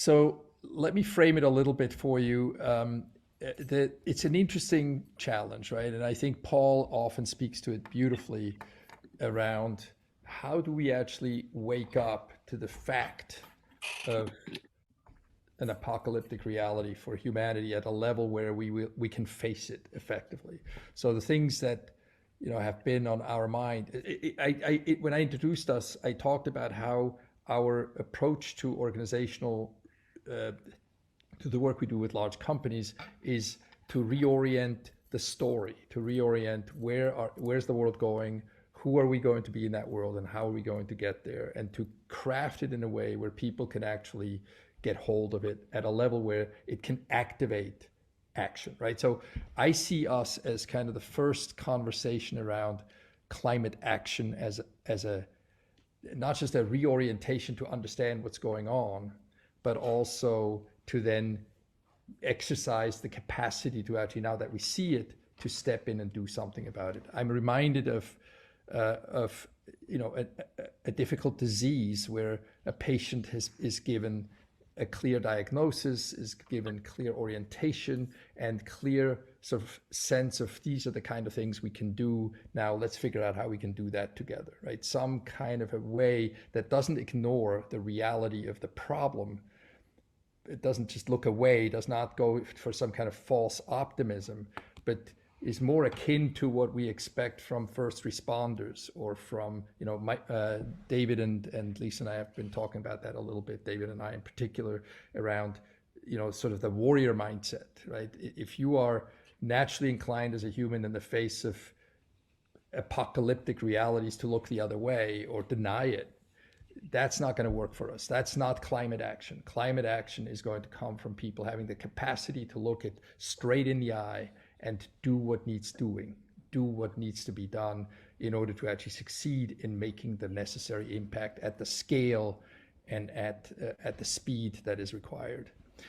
So let me frame it a little bit for you. It's an interesting challenge, right? And I think Paul often speaks to it beautifully around how do we actually wake up to the fact of an apocalyptic reality for humanity at a level where we can face it effectively. So the things that have been on our mind. When I introduced us, I talked about how our approach to organizational to the work we do with large companies is to reorient the story, to reorient where's the world going, who are we going to be in that world, and how are we going to get there, and to craft it in a way where people can actually get hold of it at a level where it can activate action, right? So I see us as kind of the first conversation around climate action as a not just a reorientation to understand what's going on, but also to then exercise the capacity to actually, now that we see it, to step in and do something about it. I'm reminded of a difficult disease where a patient is given a clear diagnosis, is given clear orientation and clear sort of sense of these are the kind of things we can do. Now let's figure out how we can do that together, right? Some kind of a way that doesn't ignore the reality of the problem. It doesn't just look away, does not go for some kind of false optimism, but is more akin to what we expect from first responders or from, David and Lisa and I have been talking about that a little bit, David and I in particular, around, sort of the warrior mindset, right? If you are naturally inclined as a human in the face of apocalyptic realities to look the other way or deny it, that's not going to work for us. That's not climate action. Climate action is going to come from people having the capacity to look it straight in the eye and do what needs doing, do what needs to be done in order to actually succeed in making the necessary impact at the scale and at the speed that is required.